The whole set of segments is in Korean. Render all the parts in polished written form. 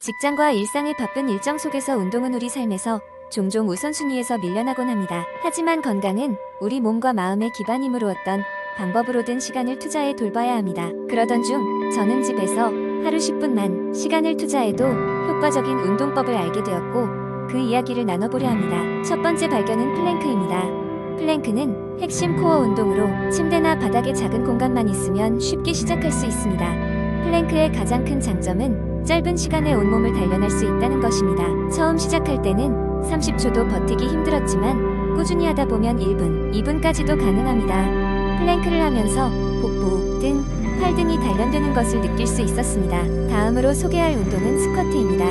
직장과 일상의 바쁜 일정 속에서 운동은 우리 삶에서 종종 우선순위에서 밀려나곤 합니다. 하지만 건강은 우리 몸과 마음의 기반이므로 어떤 방법으로든 시간을 투자해 돌봐야 합니다. 그러던 중 저는 집에서 하루 10분만 시간을 투자해도 효과적인 운동법을 알게 되었고 그 이야기를 나눠보려 합니다. 첫 번째 발견은 플랭크입니다. 플랭크는 핵심 코어 운동으로 침대나 바닥에 작은 공간만 있으면 쉽게 시작할 수 있습니다. 플랭크의 가장 큰 장점은 짧은 시간에 온몸을 단련할 수 있다는 것입니다. 처음 시작할 때는 30초도 버티기 힘들었지만 꾸준히 하다 보면 1분, 2분까지도 가능합니다. 플랭크를 하면서 복부, 등, 팔 등이 단련되는 것을 느낄 수 있었습니다. 다음으로 소개할 운동은 스쿼트입니다.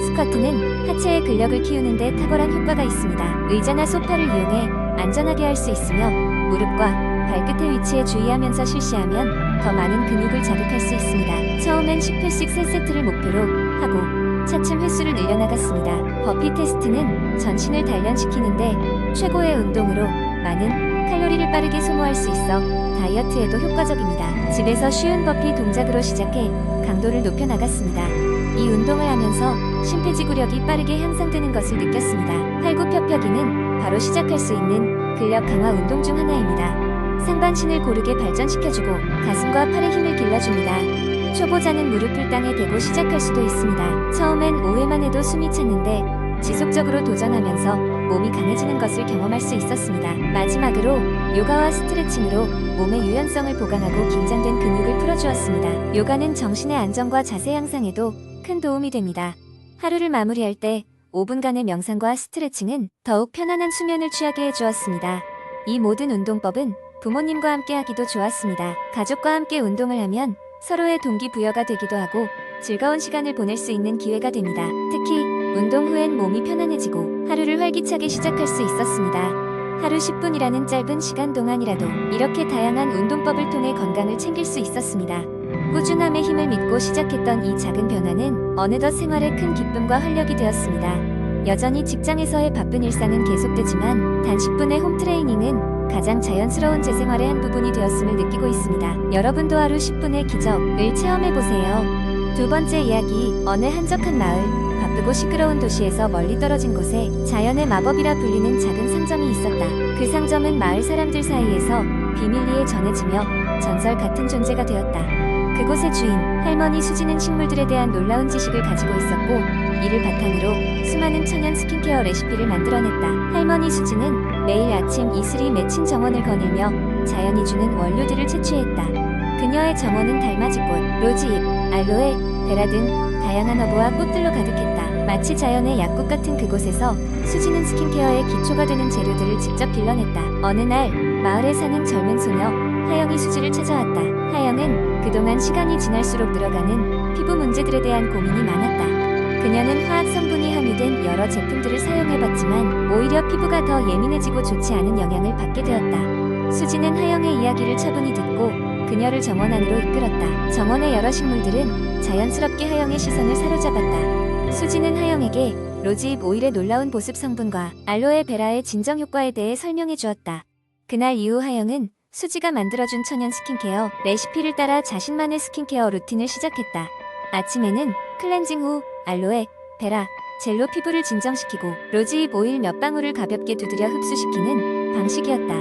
스쿼트는 하체의 근력을 키우는 데 탁월한 효과가 있습니다. 의자나 소파를 이용해 안전하게 할 수 있으며 무릎과 발끝의 위치에 주의하면서 실시하면 더 많은 근육을 자극할 수 있습니다. 처음엔 10회씩 3세트를 목표로 하고 차츰 횟수를 늘려나갔습니다. 버피 테스트는 전신을 단련시키는데 최고의 운동으로 많은 칼로리를 빠르게 소모할 수 있어 다이어트에도 효과적입니다. 집에서 쉬운 버피 동작으로 시작해 강도를 높여 나갔습니다. 이 운동을 하면서 심폐지구력이 빠르게 향상되는 것을 느꼈습니다. 팔굽혀펴기는 바로 시작할 수 있는 근력 강화 운동 중 하나입니다. 상반신을 고르게 발전시켜주고 가슴과 팔에 힘을 길러줍니다. 초보자는 무릎을 땅에 대고 시작할 수도 있습니다. 처음엔 5회만 해도 숨이 찼는데 지속적으로 도전하면서 몸이 강해지는 것을 경험할 수 있었습니다. 마지막으로 요가와 스트레칭으로 몸의 유연성을 보강하고 긴장된 근육을 풀어주었습니다. 요가는 정신의 안정과 자세 향상에도 큰 도움이 됩니다. 하루를 마무리할 때 5분간의 명상과 스트레칭은 더욱 편안한 수면을 취하게 해주었습니다. 이 모든 운동법은 부모님과 함께 하기도 좋았습니다. 가족과 함께 운동을 하면 서로의 동기부여가 되기도 하고 즐거운 시간을 보낼 수 있는 기회가 됩니다. 특히 운동 후엔 몸이 편안해지고 하루를 활기차게 시작할 수 있었습니다. 하루 10분이라는 짧은 시간 동안이라도 이렇게 다양한 운동법을 통해 건강을 챙길 수 있었습니다. 꾸준함의 힘을 믿고 시작했던 이 작은 변화는 어느덧 생활의 큰 기쁨과 활력이 되었습니다. 여전히 직장에서의 바쁜 일상은 계속되지만 단 10분의 홈트레이닝은 가장 자연스러운 제 생활의 한 부분이 되었음을 느끼고 있습니다. 여러분도 하루 10분의 기적을 체험해보세요. 두 번째 이야기, 어느 한적한 마을, 바쁘고 시끄러운 도시에서 멀리 떨어진 곳에 자연의 마법이라 불리는 작은 상점이 있었다. 그 상점은 마을 사람들 사이에서 비밀리에 전해지며 전설 같은 존재가 되었다. 그곳의 주인, 할머니 수지는 식물들에 대한 놀라운 지식을 가지고 있었고 이를 바탕으로 수많은 천연 스킨케어 레시피를 만들어냈다. 할머니 수지는 매일 아침 이슬이 맺힌 정원을 거닐며 자연이 주는 원료들을 채취했다. 그녀의 정원은 달맞이꽃, 로즈잎, 알로에, 베라 등 다양한 허브와 꽃들로 가득했다. 마치 자연의 약국 같은 그곳에서 수지는 스킨케어의 기초가 되는 재료들을 직접 길러냈다. 어느 날 마을에 사는 젊은 소녀 하영이 수지를 찾아왔다. 하영은 그동안 시간이 지날수록 늘어가는 피부 문제들에 대한 고민이 많았다. 그녀는 화학 성분이 함유된 여러 제품들을 사용해봤지만 오히려 피부가 더 예민해지고 좋지 않은 영향을 받게 되었다. 수지는 하영의 이야기를 차분히 듣고 그녀를 정원 안으로 이끌었다. 정원의 여러 식물들은 자연스럽게 하영의 시선을 사로잡았다. 수지는 하영에게 로즈잎 오일의 놀라운 보습 성분과 알로에 베라의 진정 효과에 대해 설명해 주었다. 그날 이후 하영은 수지가 만들어준 천연 스킨케어 레시피를 따라 자신만의 스킨케어 루틴을 시작했다. 아침에는 클렌징 후 알로에, 베라, 젤로 피부를 진정시키고 로즈잎 오일 몇 방울을 가볍게 두드려 흡수시키는 방식이었다.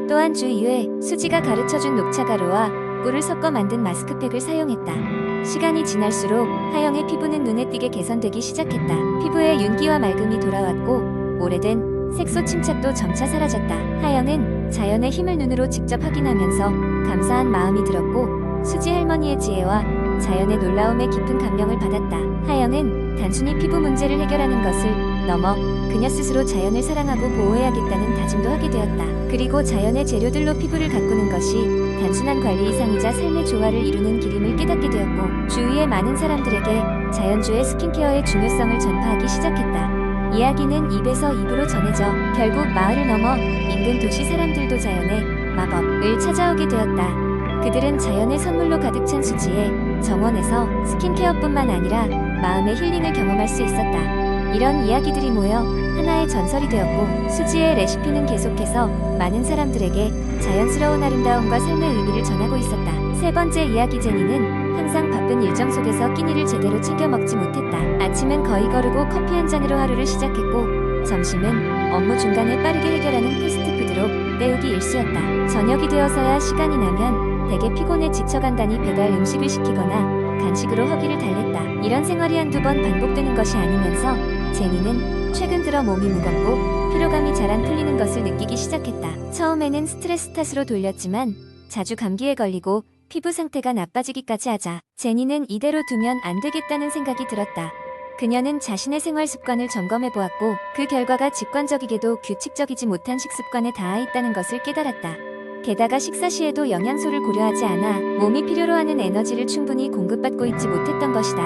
또한 주 2회 수지가 가르쳐준 녹차가루와 꿀을 섞어 만든 마스크팩을 사용했다. 시간이 지날수록 하영의 피부는 눈에 띄게 개선되기 시작했다. 피부에 윤기와 맑음이 돌아왔고 오래된 색소 침착도 점차 사라졌다. 하영은 자연의 힘을 눈으로 직접 확인하면서 감사한 마음이 들었고 수지 할머니의 지혜와 자연의 놀라움에 깊은 감명을 받았다. 하영은 단순히 피부 문제를 해결하는 것을 넘어 그녀 스스로 자연을 사랑하고 보호해야겠다는 다짐도 하게 되었다. 그리고 자연의 재료들로 피부를 가꾸는 것이 단순한 관리 이상이자 삶의 조화를 이루는 길임을 깨닫게 되었고 주위의 많은 사람들에게 자연주의 스킨케어의 중요성을 전파하기 시작했다. 이야기는 입에서 입으로 전해져 결국 마을을 넘어 인근 도시 사람들도 자연의 마법을 찾아오게 되었다. 그들은 자연의 선물로 가득 찬 수지의 정원에서 스킨케어뿐만 아니라 마음의 힐링을 경험할 수 있었다. 이런 이야기들이 모여 하나의 전설이 되었고 수지의 레시피는 계속해서 많은 사람들에게 자연스러운 아름다움과 삶의 의미를 전하고 있었다. 세 번째 이야기, 제니는 항상 바쁜 일정 속에서 끼니를 제대로 챙겨 먹지 못했다. 아침은 거의 거르고 커피 한 잔으로 하루를 시작했고 점심은 업무 중간에 빠르게 해결하는 패스트푸드로 때우기 일쑤였다. 저녁이 되어서야 시간이 나면 되게 피곤해 지쳐간다니 배달 음식을 시키거나 간식으로 허기를 달랬다. 이런 생활이 한두 번 반복되는 것이 아니면서 제니는 최근 들어 몸이 무겁고 피로감이 잘 안 풀리는 것을 느끼기 시작했다. 처음에는 스트레스 탓으로 돌렸지만 자주 감기에 걸리고 피부 상태가 나빠지기까지 하자 제니는 이대로 두면 안 되겠다는 생각이 들었다. 그녀는 자신의 생활 습관을 점검해 보았고 그 결과가 직관적이게도 규칙적이지 못한 식습관에 닿아 있다는 것을 깨달았다. 게다가 식사 시에도 영양소를 고려하지 않아 몸이 필요로 하는 에너지를 충분히 공급받고 있지 못했던 것이다.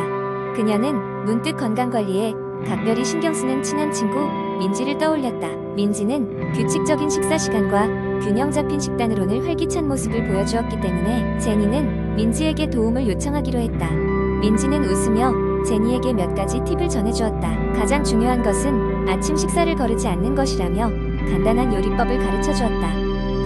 그녀는 문득 건강관리에 각별히 신경 쓰는 친한 친구 민지를 떠올렸다. 민지는 규칙적인 식사 시간과 균형 잡힌 식단으로는 활기찬 모습을 보여주었기 때문에 제니는 민지에게 도움을 요청하기로 했다. 민지는 웃으며 제니에게 몇 가지 팁을 전해주었다. 가장 중요한 것은 아침 식사를 거르지 않는 것이라며 간단한 요리법을 가르쳐주었다.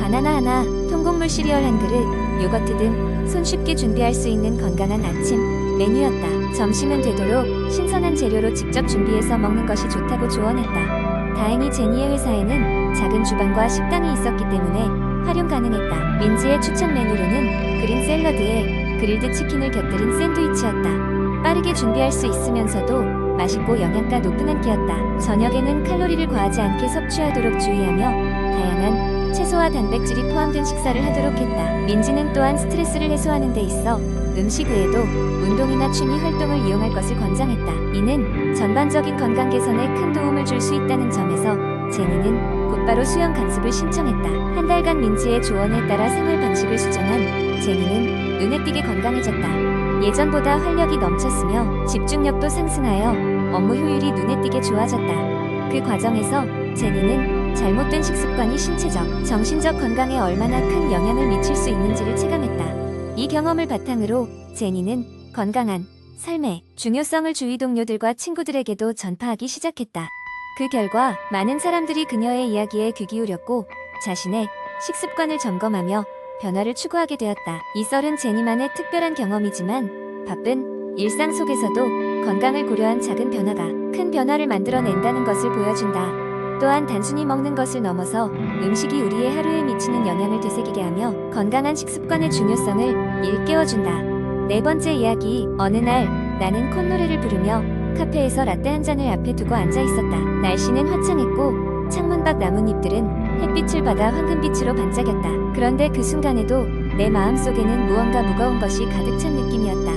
바나나 하나, 통곡물 시리얼 한 그릇, 요거트 등 손쉽게 준비할 수 있는 건강한 아침 메뉴였다. 점심은 되도록 신선한 재료로 직접 준비해서 먹는 것이 좋다고 조언했다. 다행히 제니의 회사에는 작은 주방과 식당이 있었기 때문에 활용 가능했다. 민지의 추천 메뉴로는 그린 샐러드에 그릴드 치킨을 곁들인 샌드위치였다. 빠르게 준비할 수 있으면서도 맛있고 영양가 높은 한 끼였다. 저녁에는 칼로리를 과하지 않게 섭취하도록 주의하며 다양한 채소와 단백질이 포함된 식사를 하도록 했다. 민지는 또한 스트레스를 해소하는 데 있어 음식 외에도 운동이나 취미 활동을 이용할 것을 권장했다. 이는 전반적인 건강 개선에 큰 도움을 줄 수 있다는 점에서 제니는 곧바로 수영 강습을 신청했다. 한 달간 민지의 조언에 따라 생활 방식을 수정한 제니는 눈에 띄게 건강해졌다. 예전보다 활력이 넘쳤으며 집중력도 상승하여 업무 효율이 눈에 띄게 좋아졌다. 그 과정에서 제니는 잘못된 식습관이 신체적, 정신적 건강에 얼마나 큰 영향을 미칠 수 있는지를 체감했다. 이 경험을 바탕으로 제니는 건강한 삶의 중요성을 주위 동료들과 친구들에게도 전파하기 시작했다. 그 결과 많은 사람들이 그녀의 이야기에 귀 기울였고 자신의 식습관을 점검하며 변화를 추구하게 되었다. 이 썰은 제니만의 특별한 경험이지만 바쁜 일상 속에서도 건강을 고려한 작은 변화가 큰 변화를 만들어낸다는 것을 보여준다. 또한 단순히 먹는 것을 넘어서 음식이 우리의 하루에 미치는 영향을 되새기게 하며 건강한 식습관의 중요성을 일깨워준다. 네 번째 이야기. 어느 날 나는 콧노래를 부르며 카페에서 라떼 한 잔을 앞에 두고 앉아 있었다. 날씨는 화창했고 창문 밖 나뭇잎들은 햇빛을 받아 황금빛으로 반짝였다. 그런데 그 순간에도 내 마음속에는 무언가 무거운 것이 가득 찬 느낌이었다.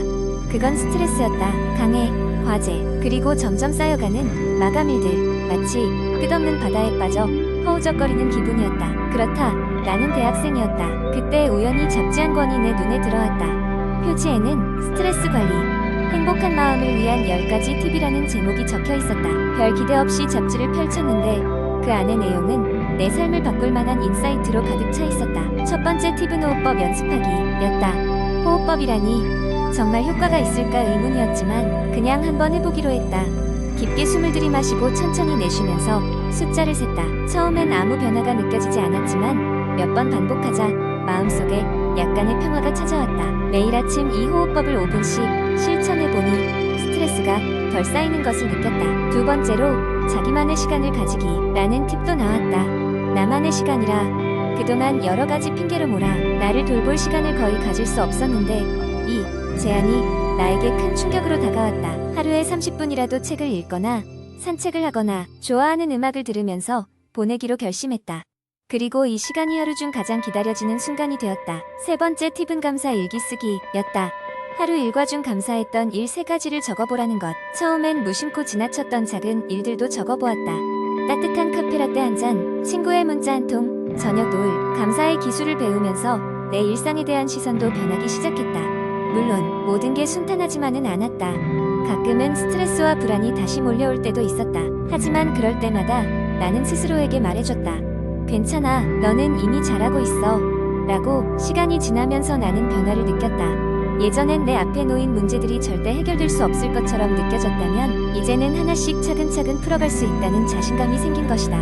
그건 스트레스였다. 강해, 과제, 그리고 점점 쌓여가는 마감일들. 마치 끝없는 바다에 빠져 허우적거리는 기분이었다. 그렇다. 나는 대학생이었다. 그때 우연히 잡지 한 권이 내 눈에 들어왔다. 표지에는 스트레스 관리, 행복한 마음을 위한 10가지 팁이라는 제목이 적혀 있었다. 별 기대 없이 잡지를 펼쳤는데 그 안의 내용은 내 삶을 바꿀 만한 인사이트로 가득 차 있었다. 첫 번째 팁은 호흡법 연습하기였다. 호흡법이라니 정말 효과가 있을까 의문이었지만 그냥 한번 해보기로 했다. 깊게 숨을 들이마시고 천천히 내쉬면서 숫자를 셌다. 처음엔 아무 변화가 느껴지지 않았지만 몇 번 반복하자 마음속에 약간의 평화가 찾아왔다. 매일 아침 이 호흡법을 5분씩 실천해보니 스트레스가 덜 쌓이는 것을 느꼈다. 두 번째로 자기만의 시간을 가지기 라는 팁도 나왔다. 나만의 시간이라 그동안 여러 가지 핑계로 몰아 나를 돌볼 시간을 거의 가질 수 없었는데 이 제안이 나에게 큰 충격으로 다가왔다. 하루에 30분이라도 책을 읽거나 산책을 하거나 좋아하는 음악을 들으면서 보내기로 결심했다. 그리고 이 시간이 하루 중 가장 기다려지는 순간이 되었다. 세 번째 팁은 감사 일기 쓰기였다. 하루 일과 중 감사했던 일 3가지를 적어보라는 것. 처음엔 무심코 지나쳤던 작은 일들도 적어보았다. 따뜻한 카페라떼 한 잔, 친구의 문자 한 통, 저녁 노을. 감사의 기술을 배우면서 내 일상에 대한 시선도 변하기 시작했다. 물론 모든 게 순탄하지만은 않았다. 가끔은 스트레스와 불안이 다시 몰려올 때도 있었다. 하지만 그럴 때마다 나는 스스로에게 말해줬다. 괜찮아, 너는 이미 잘하고 있어. 라고. 시간이 지나면서 나는 변화를 느꼈다. 예전엔 내 앞에 놓인 문제들이 절대 해결될 수 없을 것처럼 느껴졌다면 이제는 하나씩 차근차근 풀어갈 수 있다는 자신감이 생긴 것이다.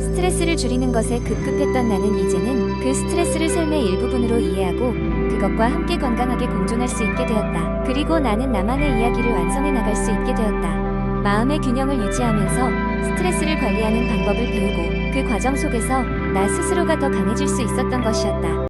스트레스를 줄이는 것에 급급했던 나는 이제는 그 스트레스를 삶의 일부분으로 이해하고 그것과 함께 건강하게 공존할 수 있게 되었다. 그리고 나는 나만의 이야기를 완성해 나갈 수 있게 되었다. 마음의 균형을 유지하면서 스트레스를 관리하는 방법을 배우고 그 과정 속에서 나 스스로가 더 강해질 수 있었던 것이었다.